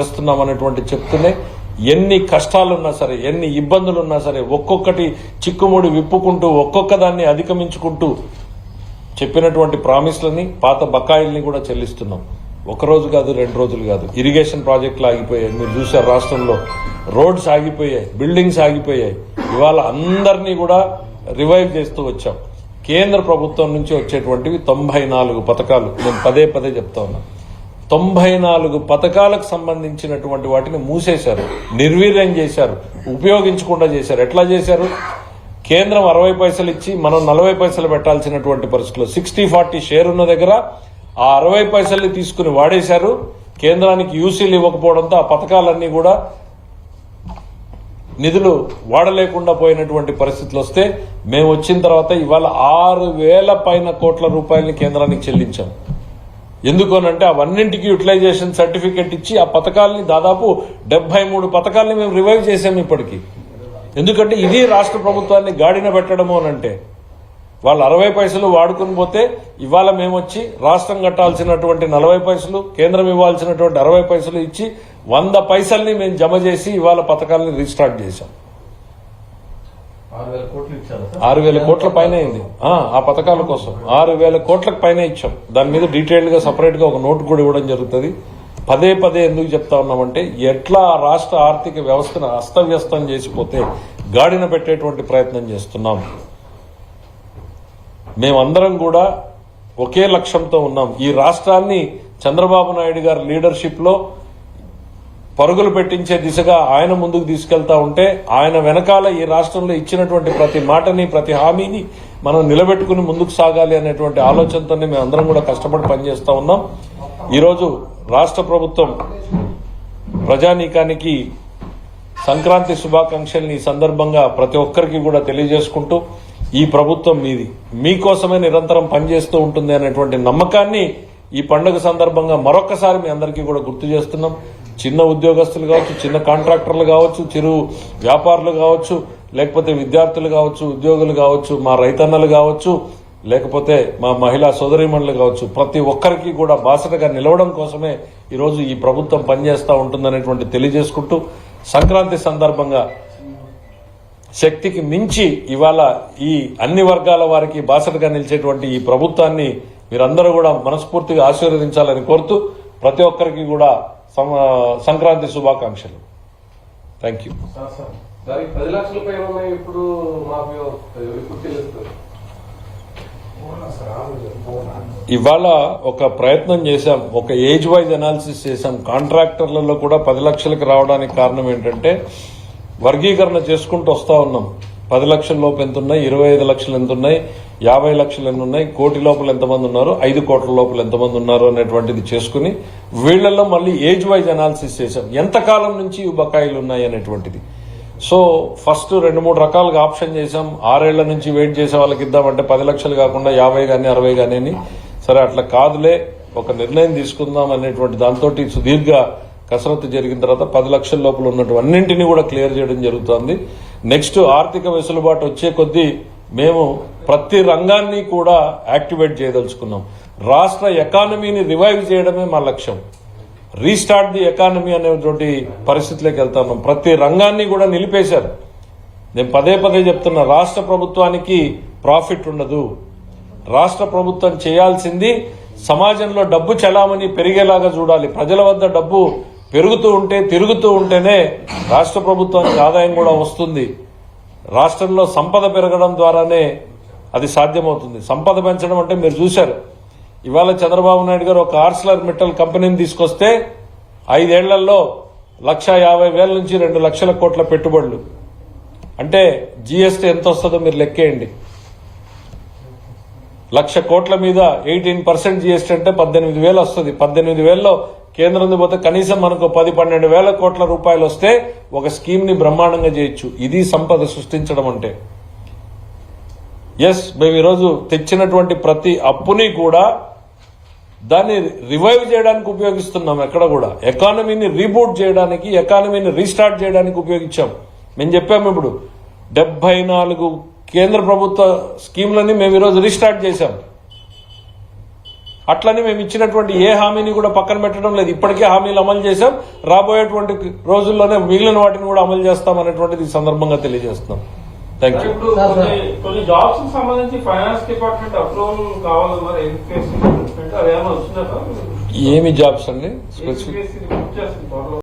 చేస్తున్నామనేటువంటి చెప్తూనే ఎన్ని కష్టాలున్నా సరే, ఎన్ని ఇబ్బందులున్నా సరే, ఒక్కొక్కటి చిక్కుముడి విప్పుకుంటూ ఒక్కొక్క దాన్ని అధిగమించుకుంటూ చెప్పినటువంటి ప్రామిస్లని, పాత బకాయిల్ని కూడా చెల్లిస్తున్నాం. ఒకరోజు కాదు, 2 రోజులు కాదు. ఇరిగేషన్ ప్రాజెక్టులు ఆగిపోయాయి, మీరు చూసారు. రాష్ట్రంలో రోడ్స్ ఆగిపోయాయి, బిల్డింగ్స్ ఆగిపోయాయి. ఇవాళ అందరినీ కూడా రివైవ్ చేస్తూ వచ్చాం. కేంద్ర ప్రభుత్వం నుంచి వచ్చేటువంటివి 94 పథకాలు. నేను పదే పదే చెప్తా ఉన్నా. 94 పథకాలకు సంబంధించినటువంటి వాటిని మూసేశారు, నిర్వీర్యం చేశారు, ఉపయోగించకుండా చేశారు. ఎట్లా చేశారు? కేంద్రం 60 పైసలు ఇచ్చి మనం 40 పైసలు పెట్టాల్సినటువంటి పరిస్థితుల్లో 60-40 షేర్ ఉన్న దగ్గర ఆ 60 పైసల్ని తీసుకుని వాడేశారు. కేంద్రానికి యూసీలు ఇవ్వకపోవడంతో ఆ పథకాలన్నీ కూడా నిధులు వాడలేకుండా పోయినటువంటి పరిస్థితులు వస్తే మేము వచ్చిన తర్వాత ఇవాళ 6,000 పైన కోట్ల రూపాయలని కేంద్రానికి చెల్లించాం. ఎందుకనంటే అవన్నింటికి యూటిలైజేషన్ సర్టిఫికెట్ ఇచ్చి ఆ పథకాలని దాదాపు 73 పథకాలని మేము రివైవ్ చేశాం ఇప్పటికీ. ఎందుకంటే ఇది రాష్ట్ర ప్రభుత్వాన్ని గాడిన పెట్టడము అనంటే వాళ్ళు 60 పైసలు వాడుకుని పోతే ఇవాళ మేము వచ్చి రాష్ట్రం కట్టాల్సినటువంటి 40 పైసలు, కేంద్రం ఇవ్వాల్సినటువంటి 60 పైసలు ఇచ్చి 100 పైసల్ని మేము జమ చేసి ఇవాళ పథకాలని రీస్టార్ట్ చేశాం. 6,000 కోట్ల పైన అయింది ఆ పథకాల కోసం. 6,000 కోట్లకు పైన ఇచ్చాం. దాని మీద డీటెయిల్డ్ గా సపరేట్ గా ఒక నోట్ కూడా ఇవ్వడం జరుగుతుంది. పదే పదే ఎందుకు చెప్తా ఉన్నామంటే ఎట్లా రాష్ట్ర ఆర్థిక వ్యవస్థను అస్తవ్యస్తం చేసిపోతే గాడిన పెట్టేటువంటి ప్రయత్నం చేస్తున్నాం. మేమందరం కూడా ఒకే లక్ష్యంతో ఉన్నాం. ఈ రాష్ట్రాన్ని చంద్రబాబు నాయుడు గారి లీడర్షిప్ లో పరుగులు పెట్టించే దిశగా ఆయన ముందుకు తీసుకెళ్తా ఉంటే ఆయన వెనకాల ఈ రాష్ట్రంలో ఇచ్చినటువంటి ప్రతి మాటని, ప్రతి హామీని మనం నిలబెట్టుకుని ముందుకు సాగాలి అనేటువంటి ఆలోచనతోనే మేమందరం కూడా కష్టపడి పనిచేస్తా ఉన్నాం. ఈరోజు రాష్ట్ర ప్రభుత్వం ప్రజానీకానికి సంక్రాంతి శుభాకాంక్షల్ని ఈ సందర్భంగా ప్రతి ఒక్కరికి కూడా తెలియజేసుకుంటూ ఈ ప్రభుత్వం మీది, మీకోసమే నిరంతరం పనిచేస్తూ ఉంటుంది అనేటువంటి నమ్మకాన్ని ఈ పండుగ సందర్భంగా మరొకసారి మీ అందరికీ కూడా గుర్తు చేస్తున్నాం. చిన్న ఉద్యోగస్తులు కావచ్చు, చిన్న కాంట్రాక్టర్లు కావచ్చు, చిరు వ్యాపారులు కావచ్చు, లేకపోతే విద్యార్థులు కావచ్చు, ఉద్యోగులు కావచ్చు, మా రైతన్నలు కావచ్చు, లేకపోతే మా మహిళా సోదరీమణులు కావచ్చు, ప్రతి ఒక్కరికి కూడా బాసటగా నిలవడం కోసమే ఈరోజు ఈ ప్రభుత్వం పనిచేస్తూ ఉంటుందనేటువంటి తెలియజేసుకుంటూ సంక్రాంతి సందర్భంగా శక్తికి మించి ఇవాళ ఈ అన్ని వర్గాల వారికి బాసటగా నిలిచేటువంటి ఈ ప్రభుత్వాన్ని మీరందరూ కూడా మనస్ఫూర్తిగా ఆశీర్వదించాలని కోరుతూ ప్రతి ఒక్కరికి కూడా సంక్రాంతి శుభాకాంక్షలు. Thank you. 10 లక్షలపై ఇప్పుడు ఇవాళ ఒక ప్రయత్నం చేశాం, ఒక ఏజ్ వైజ్ అనాలిసిస్ చేశాం. కాంట్రాక్టర్లలో కూడా 10 లక్షలకు రావడానికి కారణం ఏంటంటే వర్గీకరణ చేసుకుంటూ వస్తా ఉన్నాం. 10 లక్షల లోపు ఎంత ఉన్నాయి, 25 లక్షలు ఎంత ఉన్నాయి, 50 లక్షలు ఎన్ని ఉన్నాయి, కోటి లోపల ఎంతమంది ఉన్నారు, 5 కోట్ల లోపల ఎంతమంది ఉన్నారు అనేటువంటిది చేసుకుని వీళ్లలో మళ్ళీ ఏజ్ వైజ్ అనాలిసిస్ చేశాం. ఎంతకాలం నుంచి ఈ బకాయిలు ఉన్నాయి అనేటువంటిది. సో ఫస్ట్ 2-3 రకాలుగా ఆప్షన్ చేశాం. 6 ఏళ్ల నుంచి వెయిట్ చేసే వాళ్ళకి ఇద్దామంటే 10 లక్షలు కాకుండా 50 కానీ 60 కానీ అని. సరే అట్లా కాదులే, ఒక నిర్ణయం తీసుకుందాం అనేటువంటి దాంతో సుదీర్ఘ కసరత్తు జరిగిన తర్వాత 10 లక్షల లోపల ఉన్నటువంటి అన్నింటినీ కూడా క్లియర్ చేయడం జరుగుతోంది. నెక్స్ట్ ఆర్థిక వెసులుబాటు వచ్చే కొద్దీ మేము ప్రతి రంగాన్ని కూడా యాక్టివేట్ చేయదలుచుకున్నాం. రాష్ట్ర ఎకానమీని రివైవ్ చేయడమే మా లక్ష్యం. రీస్టార్ట్ ది ఎకానమీ అనేటువంటి పరిస్థితిలోకి వెళ్తున్నాం. ప్రతి రంగాన్ని కూడా నిలిపేశారు. నేను పదే పదే చెప్తున్నా, రాష్ట్ర ప్రభుత్వానికి ప్రాఫిట్ ఉండదు. రాష్ట్ర ప్రభుత్వం చేయాల్సింది సమాజంలో డబ్బు చలామణి పెరిగేలాగా చూడాలి. ప్రజల వద్ద డబ్బు పెరుగుతూ ఉంటే, తిరుగుతూ ఉంటేనే రాష్ట్ర ప్రభుత్వానికి ఆదాయం కూడా వస్తుంది. రాష్ట్రంలో సంపద పెరగడం ద్వారానే అది సాధ్యమవుతుంది. సంపద పెంచడం అంటే మీరు చూశారు, ఇవాళ చంద్రబాబు నాయుడు గారు ఒక ఆర్సిలర్ మిట్టల్ కంపెనీని తీసుకొస్తే 5 ఏళ్లలో 1,50,000 నుంచి 2 లక్షల కోట్ల పెట్టుబడులు. అంటే జీఎస్టీ ఎంత వస్తుందో మీరు లెక్కేయండి. 1,00,000 కోట్ల మీద 18% జీఎస్టీ అంటే 18,000 వస్తుంది. 18,000లో కేంద్రం పోతే కనీసం మనకు 10-12 కోట్ల రూపాయలు వస్తే ఒక స్కీమ్ ని బ్రహ్మాండంగా చేయొచ్చు. ఇది సంపద సృష్టించడం అంటే. ఎస్, మేము ఈరోజు తెచ్చినటువంటి ప్రతి అప్పుని కూడా దాన్ని రివైవ్ చేయడానికి ఉపయోగిస్తున్నాం. ఎక్కడ కూడా ఎకానమీని రీబూట్ చేయడానికి, ఎకానమీని రీస్టార్ట్ చేయడానికి ఉపయోగించాం. మేము చెప్పాము ఇప్పుడు 74 కేంద్ర ప్రభుత్వ స్కీమ్లని మేము ఈరోజు రీస్టార్ట్ చేశాం. అట్లని మేము ఇచ్చినటువంటి ఏ హామీని కూడా పక్కన పెట్టడం లేదు. ఇప్పటికే హామీలు అమలు చేశాం, రాబోయేటువంటి రోజుల్లోనే మిగిలిన వాటిని కూడా అమలు చేస్తాం అనేటువంటిది ఈ సందర్భంగా తెలియజేస్తున్నాం. Thank you. ఇప్పుడు కొన్ని జాబ్స్ కి సంబంధించి ఫైనాన్స్ డిపార్ట్మెంట్ అప్రూవల్ కావాలి, మరి ఎడ్యుకేషన్ అది ఏమైనా వచ్చిందా? ఏమి జాబ్స్ అండి స్పెసిఫిక్? చేస్తుంది